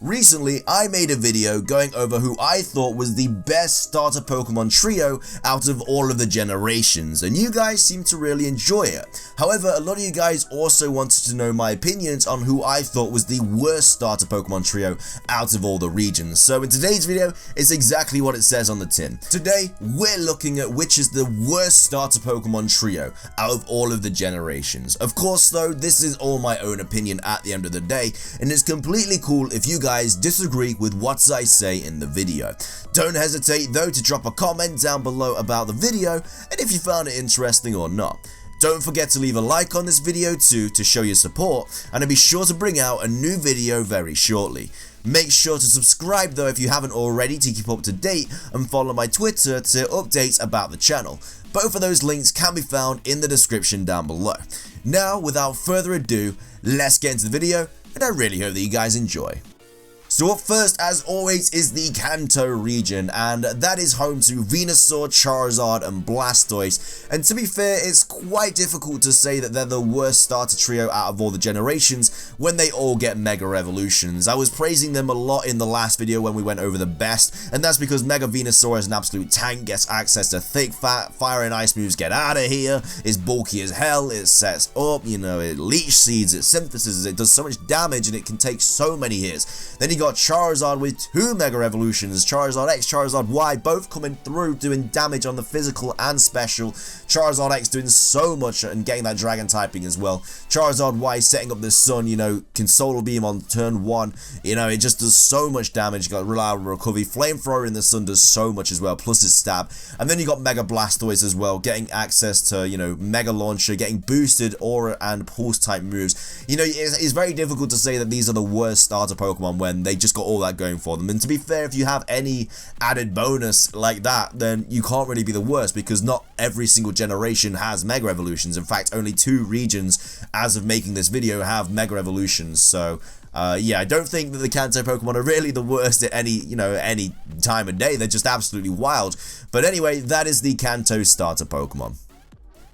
Recently, I made a video going over who I thought was the best starter Pokemon trio out of all of the generations, and you guys seem to really enjoy it. However, a lot of you guys also wanted to know my opinions on who I thought was the worst starter Pokemon trio out of all the regions. So in today's video, it's exactly what it says on the tin. Today, we're looking at which is the worst starter Pokemon trio out of all of the generations. Of course though, this is all my own opinion at the end of the day, and it's completely cool if you guys disagree with what I say in the video. Don't hesitate though to drop a comment down below about the video and if you found it interesting or not. Don't forget to leave a like on this video too to show your support, and I'll be sure to bring out a new video very shortly. Make sure to subscribe though if you haven't already to keep up to date, and follow my Twitter to updates about the channel. Both of those links can be found in the description down below. Now, without further ado, let's get into the video, and I really hope that you guys enjoy. So up first, as always, is the Kanto region, and that is home to Venusaur, Charizard, and Blastoise. And to be fair, it's quite difficult to say that they're the worst starter trio out of all the generations when they all get Mega Evolutions. I was praising them a lot in the last video when we went over the best, and that's because Mega Venusaur is an absolute tank, gets access to thick, fat, fire and ice moves, get out of here, is bulky as hell, it sets up, you know, it leech seeds, it synthesizes, it does so much damage, and it can take so many hits. Then you got Charizard with 2 Mega Evolutions, Charizard X, Charizard Y, both coming through doing damage on the physical and special. Charizard X doing so much and getting that Dragon typing as well. Charizard Y setting up the Sun, you know, can Solar Beam on turn 1, you know, it just does so much damage. You got reliable recovery, Flamethrower in the Sun does so much as well, plus its stab. And then you got Mega Blastoise as well, getting access to, you know, Mega Launcher, getting boosted Aura and Pulse type moves. You know, it's very difficult to say that these are the worst starter Pokemon when they just got all that going for them. And to be fair, if you have any added bonus like that, then you can't really be the worst, because not every single generation has Mega Evolutions. In fact, only 2 regions as of making this video have Mega Evolutions. So yeah, I don't think that the Kanto Pokemon are really the worst at any time of day. They're just absolutely wild. But anyway, that is the Kanto starter Pokemon.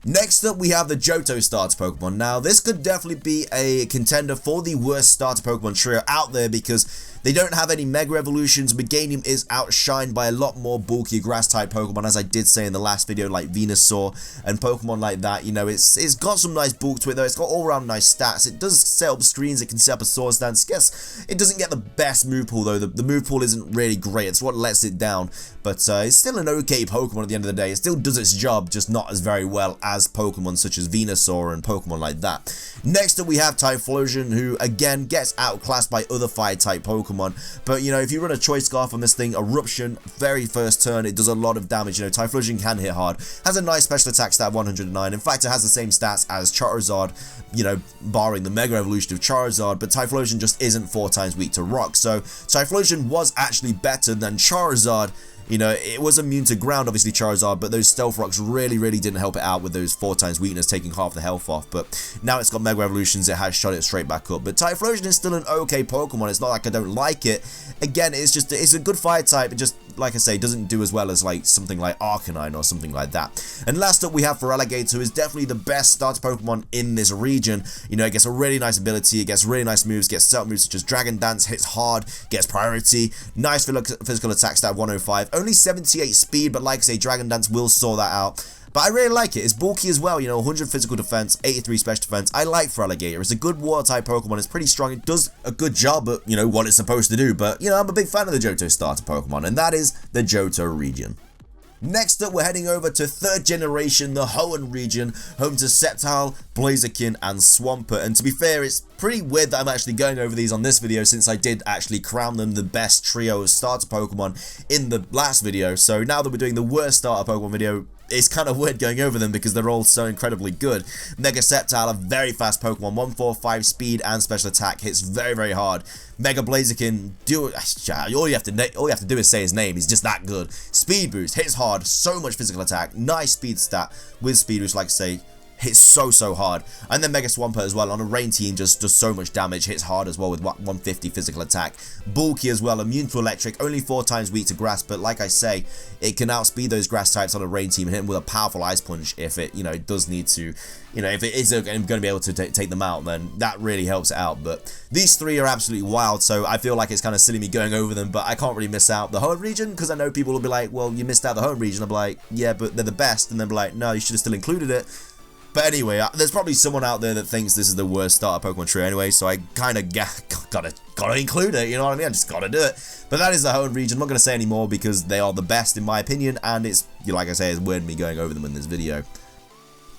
Next up, we have the Johto starter Pokemon. Now, this could definitely be a contender for the worst starter Pokemon trio out there, because they don't have any Mega Evolutions. Meganium is outshined by a lot more bulky Grass-type Pokemon, as I did say in the last video, like Venusaur and Pokemon like that. You know, it's got some nice bulk to it, though. It's got all-around nice stats. It does set up screens. It can set up a Swords Dance. Guess it doesn't get the best move pool, though. The move pool isn't really great. It's what lets it down. But it's still an okay Pokemon at the end of the day. It still does its job, just not as very well as Pokemon such as Venusaur and Pokemon like that. Next up, we have Typhlosion, who again gets outclassed by other Fire-type Pokemon. But you know, if you run a Choice Scarf on this thing, Eruption, very first turn, it does a lot of damage. You know, Typhlosion can hit hard, has a nice special attack stat 109. In fact, it has the same stats as Charizard, you know, barring the Mega Evolution of Charizard, but Typhlosion just isn't 4 times weak to Rock. So Typhlosion was actually better than Charizard. You know, it was immune to ground, obviously, Charizard, but those Stealth Rocks really didn't help it out with those 4 times weakness, taking half the health off. But now it's got Mega Evolutions, it has shot it straight back up. But Typhlosion is still an okay Pokemon. It's not like I don't like it. Again, it's a good fire type. It just, like I say, doesn't do as well as like something like Arcanine or something like that. And last up, we have Feraligatr, who is definitely the best starter Pokemon in this region. You know, it gets a really nice ability, it gets really nice moves, gets set moves such as Dragon Dance, hits hard, gets priority, nice physical attack stat 105. Only 78 speed, but like I say, Dragon Dance will sort that out. But I really like it. It's bulky as well, you know, 100 physical defense, 83 special defense. I like Feraligatr. It's a good water-type Pokemon. It's pretty strong. It does a good job at, you know, what it's supposed to do. But, you know, I'm a big fan of the Johto starter Pokemon, and that is the Johto region. Next up, we're heading over to 3rd generation, the Hohen region, home to Sceptile, Blaziken, and Swampert. And to be fair, it's pretty weird that I'm actually going over these on this video, since I did actually crown them the best trio of starter Pokemon in the last video. So now that we're doing the worst starter Pokemon video, it's kind of weird going over them because they're all so incredibly good. Mega Sceptile, a very fast Pokemon, 145 speed and special attack, hits very hard. Mega Blaziken, all you have to do is say his name. He's just that good. Speed boost, hits hard, so much physical attack, nice speed stat with speed boost, like I say. hits so hard. And then Mega Swampert as well on a rain team just does so much damage, hits hard as well with 150 physical attack. Borky as well, immune to electric, only 4 times weak to grass, but like I say, it can outspeed those grass types on a rain team and hit them with a powerful ice punch if it, it does need to, if it is going to be able to take them out, then that really helps it out. But these 3 are absolutely wild, so I feel like it's kind of silly me going over them, but I can't really miss out the Hohen region, because I know people will be like, well, you missed out the Hohen region. I'm like, yeah, but they're the best, and they'll be like, no, you should have still included it. But anyway, there's probably someone out there that thinks this is the worst starter Pokemon trio anyway, so I kind of gotta include it, you know what I mean? I just gotta do it. But that is the Hohen region. I'm not gonna say any more because they are the best in my opinion, and it's, like I say, it's weird me going over them in this video.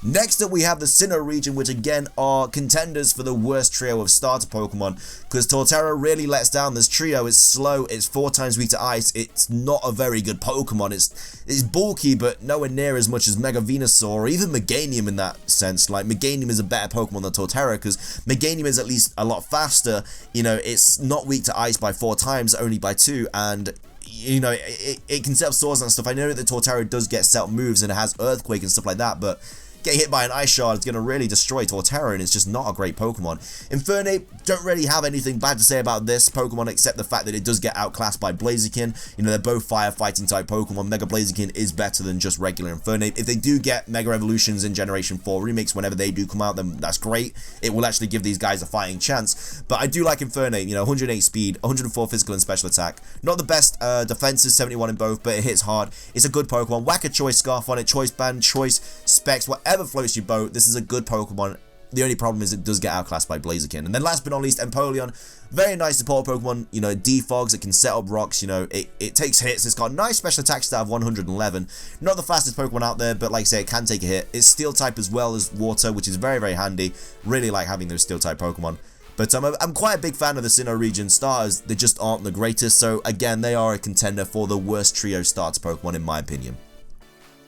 Next up, we have the Sinnoh region, which again are contenders for the worst trio of starter Pokemon, because Torterra really lets down this trio. It's slow, it's 4 times weak to ice, it's not a very good Pokemon. It's bulky, but nowhere near as much as Mega Venusaur or even Meganium in that sense. Like, Meganium is a better Pokemon than Torterra, because Meganium is at least a lot faster. It's not weak to ice by 4 times, only by 2, and it can set up swords and stuff. I know that Torterra does get set up moves and it has Earthquake and stuff like that, but getting hit by an Ice Shard is going to really destroy Torterra, and it's just not a great Pokemon. Infernape, don't really have anything bad to say about this Pokemon except the fact that it does get outclassed by Blaziken. They're both fire fighting type Pokemon. Mega Blaziken is better than just regular Infernape. If they do get Mega Evolutions in Generation 4 remakes whenever they do come out, then that's great. It will actually give these guys a fighting chance. But I do like Infernape, 108 speed, 104 physical and special attack. Not the best defenses, 71 in both, but it hits hard. It's a good Pokemon. Whack a Choice Scarf on it, Choice Band, Choice Specs, whatever floats your boat. This is a good Pokemon. The only problem is it does get outclassed by Blaziken. And then last but not least, Empoleon. Very nice support Pokemon. It defogs, it can set up rocks, it takes hits. It's got nice special attack stat of 111. Not the fastest Pokemon out there, but like I say, it can take a hit. It's steel type as well as water, which is very handy. Really like having those steel type Pokemon. But I'm quite a big fan of the Sinnoh region starters. They just aren't the greatest, so again, they are a contender for the worst trio starter Pokemon in my opinion.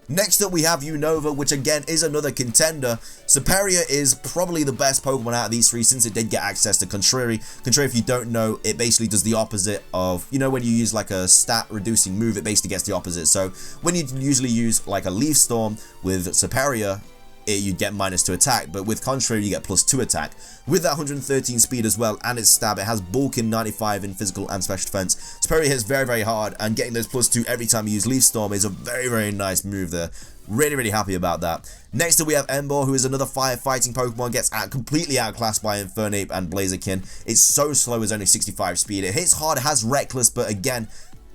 Next up, we have Unova, which again is another contender. Serperior is probably the best Pokemon out of these 3 since it did get access to Contrary. Contrary, if you don't know, it basically does the opposite of, when you use like a stat reducing move, it basically gets the opposite. So when you usually use like a Leaf Storm with Serperior, you get -2 attack, but with Contrary you get +2 attack. With that 113 speed as well and its stab, it has bulk in 95 in physical and special defense. Serperior hits very hard, and getting those +2 every time you use Leaf Storm is a very nice move there. Really happy about that. Next up, we have Emboar, who is another fire fighting Pokemon, gets completely outclassed by Infernape and Blaziken. It's so slow, it's only 65 speed. It hits hard, it has Reckless, but again,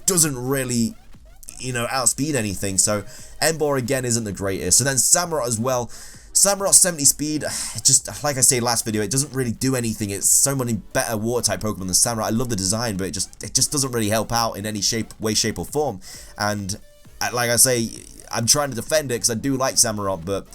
doesn't really outspeed anything. So Emboar again isn't the greatest. And then Samurott as well. Samurott 70 speed, just like I say last video, it doesn't really do anything. It's so many better water type Pokemon than Samurott. I love the design, but it just doesn't really help out in any way, shape or form. And like I say, I'm trying to defend it because I do like Samurott, but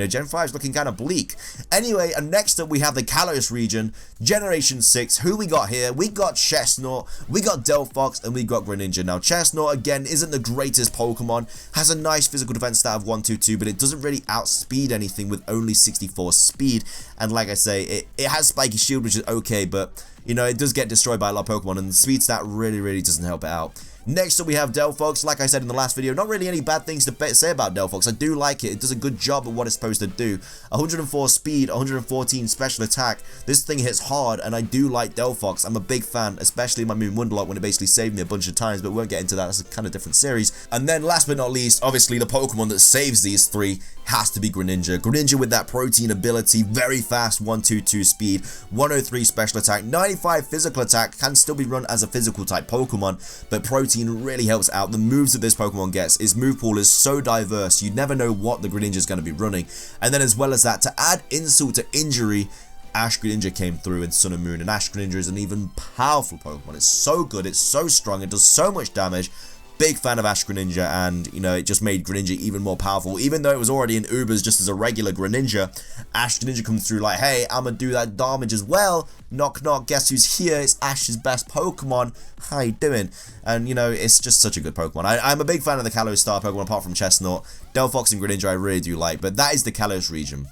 Gen 5 is looking kind of bleak. Anyway, and next up we have the Kalos region, Generation 6. Who we got here? We got Chestnut, we got Delphox, and we got Greninja. Now, Chestnut, again, isn't the greatest Pokemon. Has a nice physical defense stat of 122, but it doesn't really outspeed anything with only 64 speed. And like I say, it has Spiky Shield, which is okay, but, it does get destroyed by a lot of Pokemon, and the speed stat really doesn't help it out. Next up, we have Delphox. Like I said in the last video, not really any bad things to say about Delphox. I do like it. It does a good job of what it's supposed to do. 104 speed, 114 special attack. This thing hits hard, and I do like Delphox. I'm a big fan, especially in my Moon Wonderlock when it basically saved me a bunch of times, but we won't get into that. That's a kind of different series. And then last but not least, obviously the Pokemon that saves these 3 has to be Greninja. Greninja with that protein ability, very fast, 122 speed, 103 special attack, 95 physical attack, can still be run as a physical type Pokemon, but protein really helps out. The moves that this Pokemon gets, its move pool is so diverse, you never know what the Greninja is going to be running. And then as well as that, to add insult to injury, Ash Greninja came through in Sun and Moon, and Ash Greninja is an even powerful Pokemon. It's so good, it's so strong, it does so much damage. Big fan of Ash Greninja, and it just made Greninja even more powerful. Even though it was already in Ubers just as a regular Greninja, Ash Greninja comes through like, hey, I'm gonna do that damage as well. Knock knock, guess who's here? It's Ash's best Pokemon. How you doing? And it's just such a good Pokemon. I'm a big fan of the Kalos star Pokemon apart from Chestnut. Delphox and Greninja I really do like, but that is the Kalos region.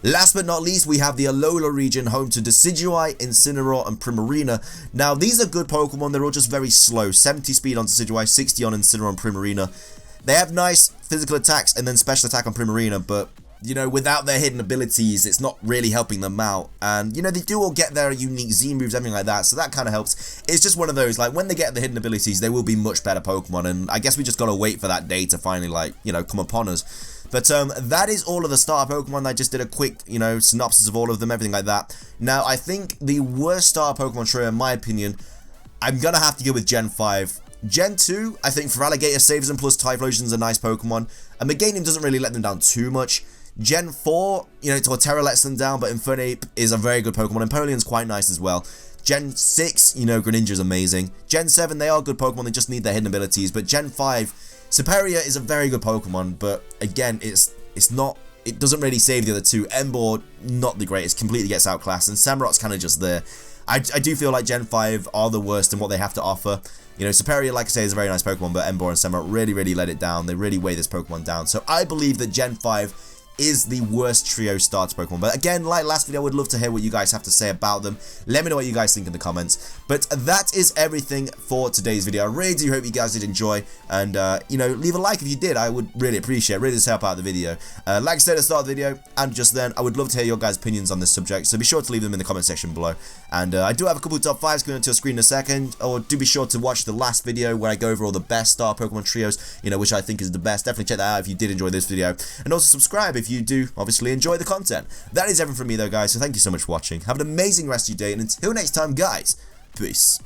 Last but not least, we have the Alola region, home to Decidueye, Incineroar, and Primarina. Now, these are good Pokemon, they're all just very slow. 70 speed on Decidueye, 60 on Incineroar and Primarina. They have nice physical attacks and then special attack on Primarina, but you know, without their hidden abilities, it's not really helping them out. And, you know, they do all get their unique Z moves, everything like that, so that kind of helps. It's just one of those, like, when they get the hidden abilities, they will be much better Pokemon, and I guess we just gotta wait for that day to finally, like, you know, come upon us. But that is all of the starter Pokemon. I just did a quick, you know, synopsis of all of them, everything like that. Now, I think the worst starter Pokemon trio, in my opinion, I'm gonna have to go with Gen 5. Gen 2, I think for Alligator saves them, plus Typhlosion's a nice Pokemon. And Meganium doesn't really let them down too much. Gen 4, you know, Torterra lets them down, but Infernape is a very good Pokemon. Empoleon's quite nice as well. Gen 6, you know, Greninja's amazing. Gen 7, they are good Pokemon, they just need their hidden abilities. But Gen 5, Serperior is a very good Pokemon, but again, it doesn't really save the other two. Emboar, not the greatest, completely gets outclassed, and Samurot's kind of just there. I do feel like Gen 5 are the worst in what they have to offer. You know, Serperior, like I say, is a very nice Pokemon, but Emboar and Samurott really, really let it down. They really weigh this Pokemon down. So I believe that Gen 5 is the worst trio starter Pokemon. But again, like last video, I would love to hear what you guys have to say about them. Let me know what you guys think in the comments. But that is everything for today's video. I really do hope you guys did enjoy. And, you know, leave a like if you did. I would really appreciate it. Really does help out the video. Like I said at the start of the video, and just then, I would love to hear your guys' opinions on this subject. So be sure to leave them in the comment section below. And I do have a couple of top 5s coming onto your screen in a second. Or do be sure to watch the last video where I go over all the best star Pokemon trios, you know, which I think is the best. Definitely check that out if you did enjoy this video. And also subscribe if you do obviously enjoy the content. That is everything from me though, guys, so thank you so much for watching. Have an amazing rest of your day, and until next time, guys, peace.